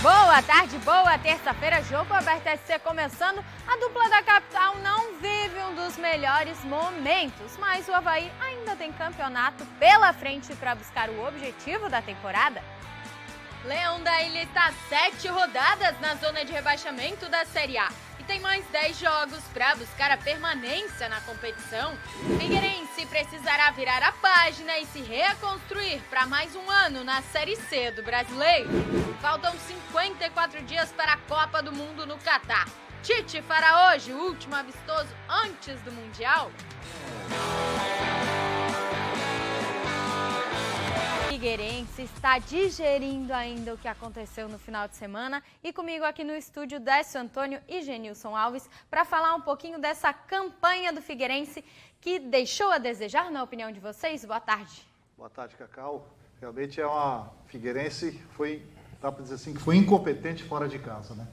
Boa tarde, boa terça-feira, jogo aberto SC começando. A dupla da capital não vive um dos melhores momentos, mas o Avaí ainda tem campeonato pela frente para buscar o objetivo da temporada. Leão da Ilha está 7 rodadas na zona de rebaixamento da Série A e tem mais 10 jogos para buscar a permanência na competição. Figueirense precisará virar a página e se reconstruir para mais um ano na Série C do Brasileiro. Faltam 54 dias para a Copa do Mundo no Catar. Tite fará hoje o último amistoso antes do Mundial. Figueirense está digerindo ainda o que aconteceu no final de semana e comigo aqui no estúdio Décio Antônio e Genilson Alves para falar um pouquinho dessa campanha do Figueirense que deixou a desejar, na opinião de vocês. Boa tarde. Boa tarde, Cacau. Realmente Figueirense dá para dizer assim, que foi incompetente fora de casa, né?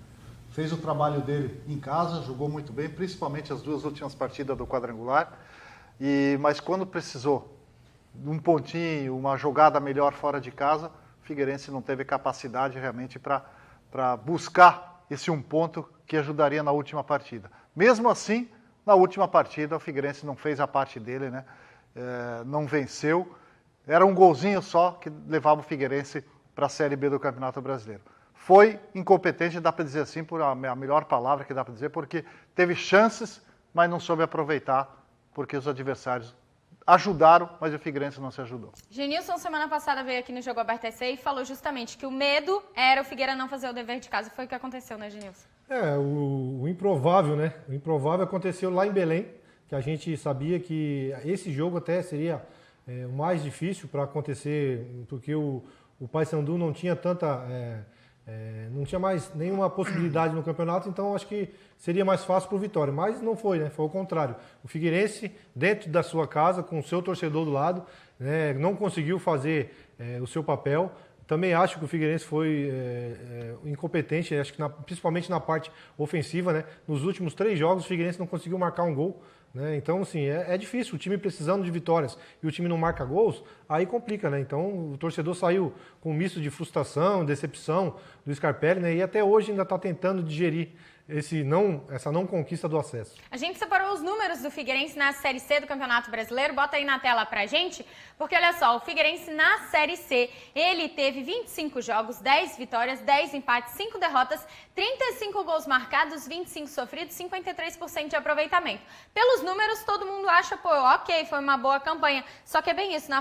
Fez o trabalho dele em casa, jogou muito bem, principalmente as duas últimas partidas do quadrangular, mas quando precisou um pontinho, uma jogada melhor fora de casa, o Figueirense não teve capacidade realmente para buscar esse um ponto que ajudaria na última partida. Mesmo assim, na última partida, o Figueirense não fez a parte dele, né? Não venceu. Era um golzinho só que levava o Figueirense para a Série B do Campeonato Brasileiro. Foi incompetente, dá para dizer assim, por a melhor palavra que dá para dizer, porque teve chances, mas não soube aproveitar, porque os adversários ajudaram, mas o Figueirense não se ajudou. Genilson, semana passada, veio aqui no Jogo Aberto SC e falou justamente que o medo era o Figueira não fazer o dever de casa. Foi o que aconteceu, né, Genilson? O improvável, né? O improvável aconteceu lá em Belém, que a gente sabia que esse jogo até seria o mais difícil para acontecer, porque o Paysandu não tinha não tinha mais nenhuma possibilidade no campeonato, então acho que seria mais fácil para o Vitória, mas não foi, né? Foi o contrário. O Figueirense, dentro da sua casa, com o seu torcedor do lado, né, não conseguiu fazer o seu papel. Também acho que o Figueirense foi incompetente, acho que principalmente na parte ofensiva, né? Nos últimos 3 jogos o Figueirense não conseguiu marcar um gol, né? Então, assim, é difícil, o time precisando de vitórias e o time não marca gols, aí complica, né? Então o torcedor saiu com um misto de frustração, decepção do Scarpelli, né? E até hoje ainda está tentando digerir essa não conquista do acesso. A gente separou os números do Figueirense na Série C do Campeonato Brasileiro, bota aí na tela pra gente, porque olha só, o Figueirense na Série C, ele teve 25 jogos, 10 vitórias, 10 empates, 5 derrotas, 35 gols marcados, 25 sofridos, 53% de aproveitamento. Pelos números, todo mundo acha, ok, foi uma boa campanha, só que é bem isso,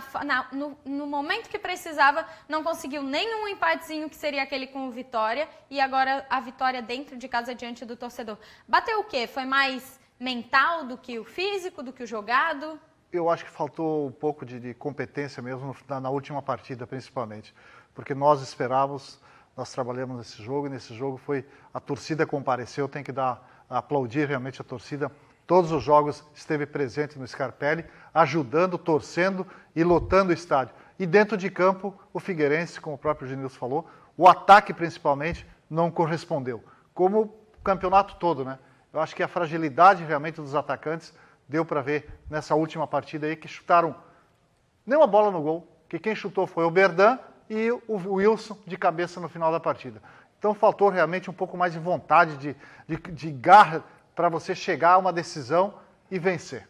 no momento que precisava, não conseguiu nenhum empatezinho, que seria aquele com o Vitória, e agora a vitória dentro de casa diante do torcedor. Bateu o quê? Foi mais mental do que o físico, do que o jogado? Eu acho que faltou um pouco de competência mesmo na última partida, principalmente. Porque nós esperávamos, nós trabalhamos nesse jogo, e nesse jogo a torcida compareceu, tem que aplaudir realmente a torcida. Todos os jogos esteve presente no Scarpelli, ajudando, torcendo e lotando o estádio. E dentro de campo, o Figueirense, como o próprio Genilson falou, o ataque principalmente não correspondeu. Como o campeonato todo, né? Eu acho que a fragilidade realmente dos atacantes deu para ver nessa última partida aí, que chutaram nenhuma bola no gol, que quem chutou foi o Berdan e o Wilson de cabeça no final da partida. Então faltou realmente um pouco mais de vontade, de garra para você chegar a uma decisão e vencer.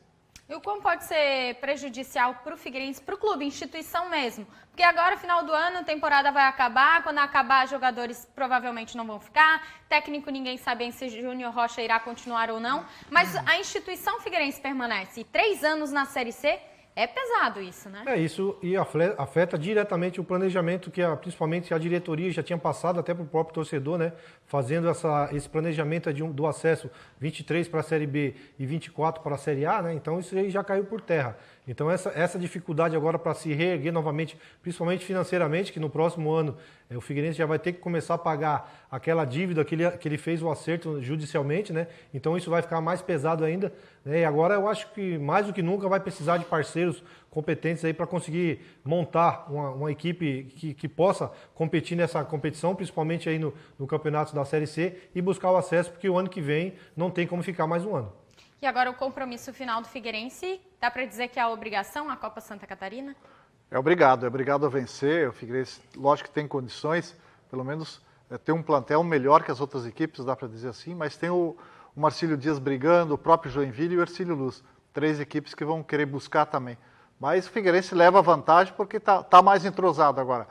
E o quão pode ser prejudicial para o Figueirense, para o clube, instituição mesmo? Porque agora, final do ano, a temporada vai acabar, quando acabar, jogadores provavelmente não vão ficar, técnico ninguém sabe se Júnior Rocha irá continuar ou não, mas a instituição Figueirense permanece. E 3 anos na Série C, é pesado isso, né? Isso e afeta diretamente o planejamento que principalmente a diretoria já tinha passado até para o próprio torcedor, né? Fazendo esse planejamento do acesso 23 para a Série B e 24 para a Série A, né? Então isso aí já caiu por terra. Então essa dificuldade agora para se reerguer novamente, principalmente financeiramente, que no próximo ano o Figueirense já vai ter que começar a pagar aquela dívida que ele fez o acerto judicialmente, né? Então isso vai ficar mais pesado ainda, né? E agora eu acho que mais do que nunca vai precisar de parceiros competentes aí para conseguir montar uma equipe que possa competir nessa competição, principalmente aí no campeonato da Série C, e buscar o acesso, porque o ano que vem não tem como ficar mais um ano. E agora o compromisso final do Figueirense, dá para dizer que é a obrigação, a Copa Santa Catarina? É obrigado a vencer. O Figueirense, lógico que tem condições, pelo menos tem um plantel melhor que as outras equipes, dá para dizer assim, mas tem o Marcílio Dias brigando, o próprio Joinville e o Hercílio Luz. 3 equipes que vão querer buscar também. Mas o Figueirense leva vantagem porque tá mais entrosado agora.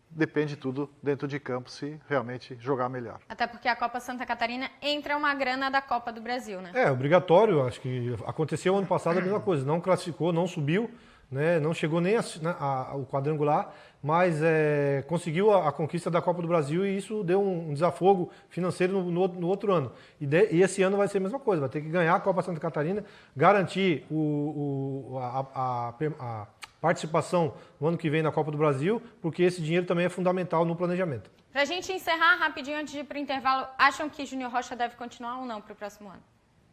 Depende tudo dentro de campo se realmente jogar melhor. Até porque a Copa Santa Catarina entra uma grana da Copa do Brasil, né? É, obrigatório, acho que aconteceu ano passado a mesma coisa, não classificou, não subiu, né, não chegou nem ao quadrangular, mas conseguiu a conquista da Copa do Brasil e isso deu um desafogo financeiro no outro ano. E esse ano vai ser a mesma coisa, vai ter que ganhar a Copa Santa Catarina, garantir a participação no ano que vem na Copa do Brasil, porque esse dinheiro também é fundamental no planejamento. Para a gente encerrar rapidinho antes de ir para o intervalo, acham que Júnior Rocha deve continuar ou não para o próximo ano?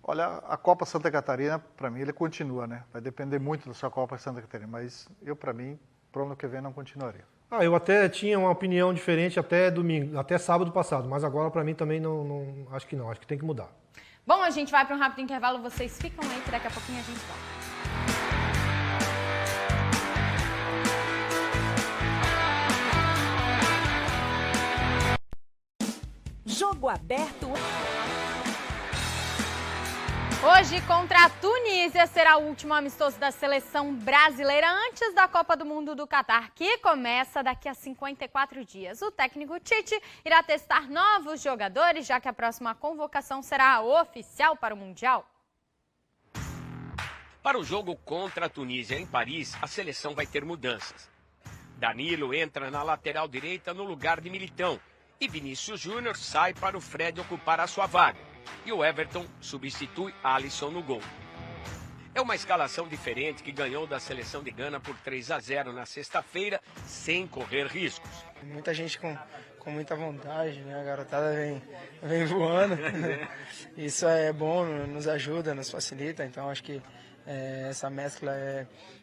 Olha, a Copa Santa Catarina, para mim, ele continua, né? Vai depender muito da sua Copa Santa Catarina, mas para mim, para o ano que vem não continuaria. Eu até tinha uma opinião diferente até domingo, até sábado passado, mas agora para mim também não, acho que tem que mudar. Bom, a gente vai para um rápido intervalo, vocês ficam aí que daqui a pouquinho a gente volta. Jogo aberto. Hoje, contra a Tunísia, será o último amistoso da seleção brasileira antes da Copa do Mundo do Catar, que começa daqui a 54 dias. O técnico Tite irá testar novos jogadores, já que a próxima convocação será oficial para o Mundial. Para o jogo contra a Tunísia em Paris, a seleção vai ter mudanças. Danilo entra na lateral direita no lugar de Militão e Vinícius Júnior sai para o Fred ocupar a sua vaga. E o Everton substitui Alisson no gol. É uma escalação diferente que ganhou da seleção de Gana por 3-0 na sexta-feira, sem correr riscos. Muita gente com muita vontade, né? A garotada vem voando. Isso é bom, nos ajuda, nos facilita. Então acho que essa mescla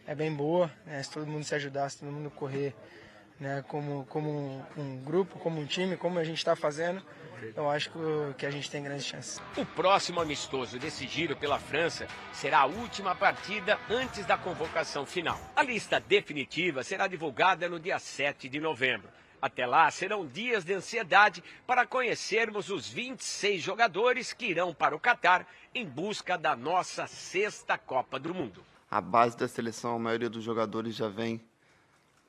é bem boa, né? Se todo mundo se ajudar, se todo mundo correr, né? Como um grupo, como um time, como a gente está fazendo, eu acho que a gente tem grandes chances. O próximo amistoso desse giro pela França será a última partida antes da convocação final. A lista definitiva será divulgada no dia 7 de novembro. Até lá, serão dias de ansiedade para conhecermos os 26 jogadores que irão para o Catar em busca da nossa 6ª Copa do Mundo. A base da seleção, a maioria dos jogadores já vem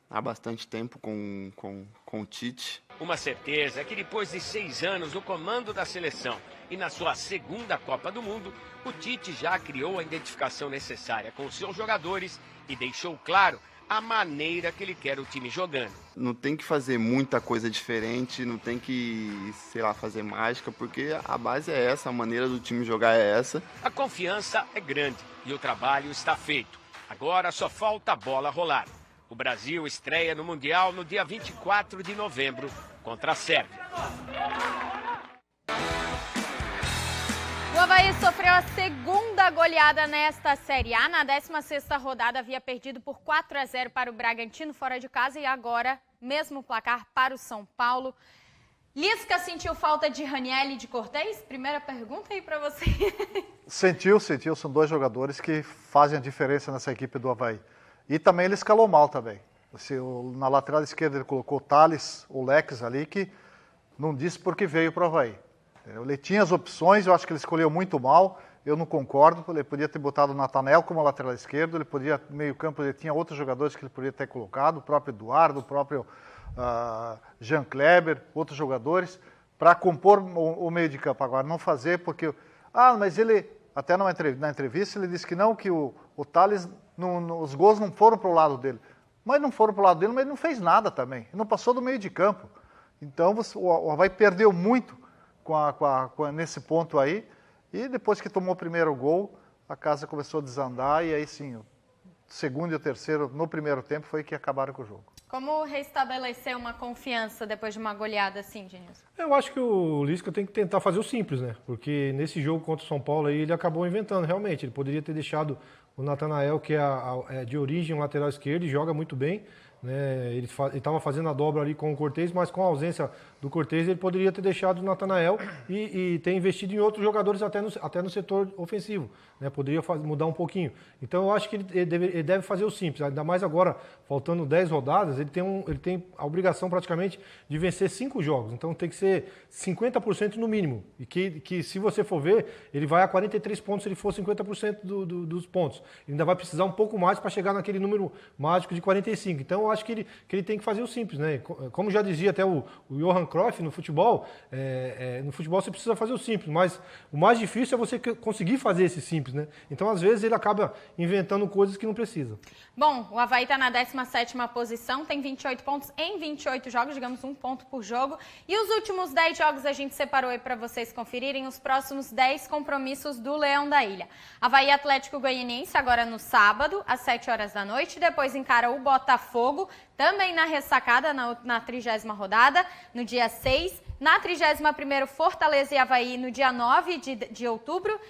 há bastante tempo com o Tite. Uma certeza é que depois de 6 anos no comando da seleção e na sua 2ª Copa do Mundo, o Tite já criou a identificação necessária com os seus jogadores e deixou claro a maneira que ele quer o time jogando. Não tem que fazer muita coisa diferente, não tem que, fazer mágica, porque a base é essa, a maneira do time jogar é essa. A confiança é grande e o trabalho está feito. Agora só falta a bola rolar. O Brasil estreia no Mundial no dia 24 de novembro contra a Sérvia. O Avaí sofreu a 2ª goleada nesta Série A. Na 16ª rodada havia perdido por 4-0 para o Bragantino fora de casa e agora mesmo placar para o São Paulo. Lisca sentiu falta de Raniel e de Cortez? Primeira pergunta aí para você. Sentiu. São 2 jogadores que fazem a diferença nessa equipe do Avaí. E também ele escalou mal também. Na lateral esquerda ele colocou o Thales, o Lex ali, que não disse por que veio para o Avaí. Ele tinha as opções, eu acho que ele escolheu muito mal, eu não concordo, ele podia ter botado o Nathanael como lateral esquerdo, ele podia, no meio campo, ele tinha outros jogadores que ele poderia ter colocado, o próprio Eduardo, o próprio Jean Kleber, outros jogadores, para compor o meio de campo. Agora, não fazer porque... mas ele, até na entrevista, ele disse que não, que o Thales, os gols não foram para o lado dele. Mas não foram para o lado dele, mas ele não fez nada também, ele não passou do meio de campo. Então, o Avaí perdeu muito nesse ponto aí, e depois que tomou o primeiro gol, a casa começou a desandar, e aí sim, o segundo e o terceiro no primeiro tempo foi que acabaram com o jogo. Como restabelecer uma confiança depois de uma goleada assim, Genilson? Eu acho que o Lisca tem que tentar fazer o simples, né? Porque nesse jogo contra o São Paulo aí, ele acabou inventando, realmente. Ele poderia ter deixado o Nathanael, que é de origem um lateral esquerdo e joga muito bem, né? Ele estava fazendo a dobra ali com o Cortez, mas com a ausência do Cortez, ele poderia ter deixado o Natanael e ter investido em outros jogadores até no setor ofensivo, né? Poderia mudar um pouquinho. Então eu acho que ele deve fazer o simples, ainda mais agora, faltando 10 rodadas, ele tem a obrigação praticamente de vencer 5 jogos, então tem que ser 50% no mínimo, e que se você for ver, ele vai a 43 pontos se ele for 50% dos pontos. Ele ainda vai precisar um pouco mais para chegar naquele número mágico de 45. Então eu acho que ele tem que fazer o simples, né? Como já dizia até o Johan Cruyff no futebol você precisa fazer o simples, mas o mais difícil é você conseguir fazer esse simples, né? Então às vezes ele acaba inventando coisas que não precisa. Bom, o Avaí está na 17ª posição, tem 28 pontos em 28 jogos, digamos 1 ponto por jogo. E os últimos 10 jogos a gente separou aí para vocês conferirem os próximos 10 compromissos do Leão da Ilha. Avaí Atlético Goianiense agora no sábado, às 7 horas da noite. Depois encara o Botafogo, também na ressacada, na 30ª rodada, no dia 6. Na 31ª, Fortaleza e Avaí, no dia 9 de outubro.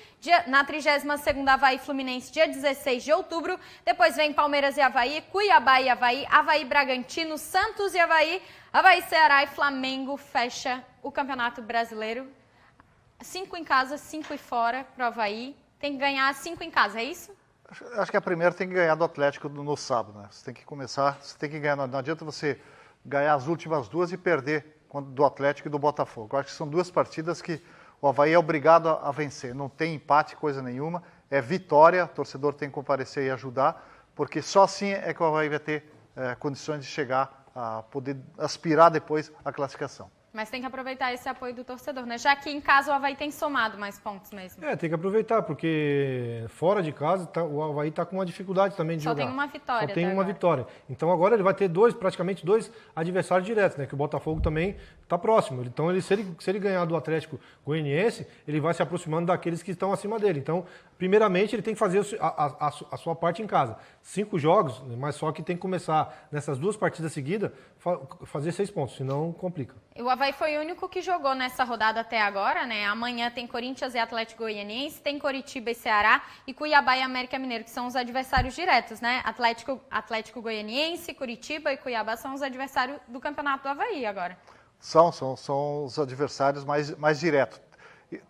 Na 32ª, Avaí Fluminense, dia 16 de outubro. Depois vem Palmeiras e Avaí, Cuiabá e Avaí, Avaí Bragantino, Santos e Avaí, Avaí Ceará e Flamengo fecha o Campeonato Brasileiro. 5 em casa, 5 fora para o Avaí. Tem que ganhar 5 em casa, é isso? Acho que a primeira tem que ganhar do Atlético no sábado, né? Você tem que começar, você tem que ganhar, não adianta você ganhar as últimas duas e perder do Atlético e do Botafogo. Eu acho que são duas partidas que o Avaí é obrigado a vencer. Não tem empate, coisa nenhuma. É vitória, o torcedor tem que comparecer e ajudar, porque só assim é que o Avaí vai ter condições de chegar a poder aspirar depois à classificação. Mas tem que aproveitar esse apoio do torcedor, né? Já que em casa o Avaí tem somado mais pontos mesmo. Tem que aproveitar, porque fora de casa o Avaí está com uma dificuldade também de jogar. Só tem uma vitória. Só tem uma vitória. Então agora ele vai ter praticamente dois adversários diretos, né? Que o Botafogo também está próximo. Então se ele ganhar do Atlético Goianiense, ele vai se aproximando daqueles que estão acima dele. Então, primeiramente, ele tem que fazer a sua parte em casa. 5 jogos, mas só que tem que começar nessas 2 partidas seguidas, fazer 6 pontos, senão complica. O Avaí foi o único que jogou nessa rodada até agora, né? Amanhã tem Corinthians e Atlético Goianiense, tem Coritiba e Ceará e Cuiabá e América Mineiro, que são os adversários diretos, né? Atlético Goianiense, Coritiba e Cuiabá são os adversários do Campeonato do Avaí agora. São os adversários mais diretos.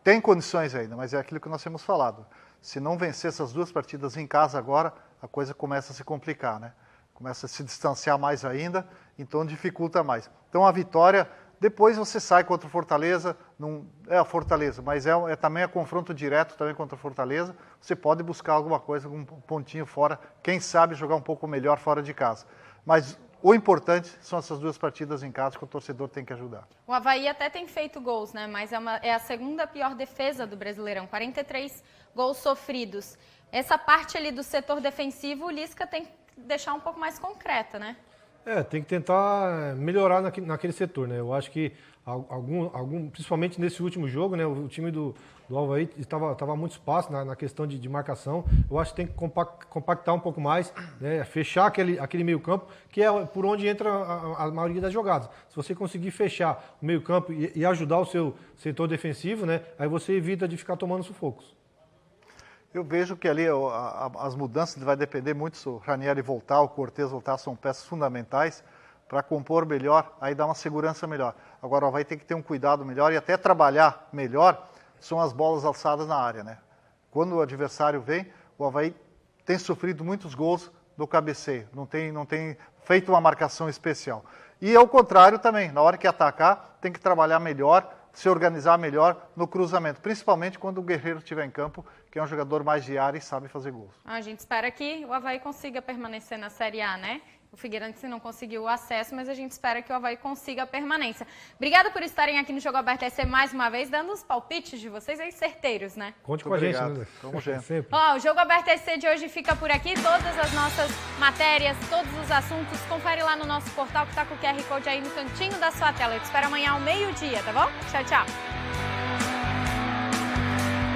Tem condições ainda, mas é aquilo que nós temos falado. Se não vencer essas 2 partidas em casa agora, a coisa começa a se complicar, né? Começa a se distanciar mais ainda, então dificulta mais. Então a vitória, depois você sai contra o Fortaleza, não é a Fortaleza, mas também é confronto direto também contra o Fortaleza. Você pode buscar alguma coisa, um pontinho fora, quem sabe jogar um pouco melhor fora de casa. Mas o importante são essas 2 partidas em casa que o torcedor tem que ajudar. O Avaí até tem feito gols, né? Mas é a segunda pior defesa do Brasileirão, 43 gols sofridos. Essa parte ali do setor defensivo, o Lisca tem que deixar um pouco mais concreta, né? Tem que tentar melhorar naquele setor, né? Eu acho que principalmente nesse último jogo, né? O time do Avaí estava muito espaço na questão de marcação. Eu acho que tem que compactar um pouco mais, né? Fechar aquele meio campo, que é por onde entra a maioria das jogadas. Se você conseguir fechar o meio campo e ajudar o seu setor defensivo, né? Aí você evita de ficar tomando sufocos. Eu vejo que ali as mudanças vai depender muito se o Ranieri voltar, o Cortez voltar, são peças fundamentais para compor melhor, aí dá uma segurança melhor. Agora o Avaí tem que ter um cuidado melhor e até trabalhar melhor, são as bolas alçadas na área, né? Quando o adversário vem, o Avaí tem sofrido muitos gols do cabeceio, não tem feito uma marcação especial. E ao contrário também, na hora que atacar, tem que trabalhar melhor, se organizar melhor no cruzamento, principalmente quando o Guerreiro estiver em campo, que é um jogador mais de área e sabe fazer gols. A gente espera que o Avaí consiga permanecer na Série A, né? O Figueirense não conseguiu o acesso, mas a gente espera que o Avaí consiga a permanência. Obrigada por estarem aqui no Jogo Aberto SC mais uma vez, dando os palpites de vocês aí certeiros, né? Conte com a gente, né? Vamos junto. O Jogo Aberto SC de hoje fica por aqui. Todas as nossas matérias, todos os assuntos, confere lá no nosso portal que está com o QR Code aí no cantinho da sua tela. Eu te espero amanhã ao meio-dia, tá bom? Tchau, tchau.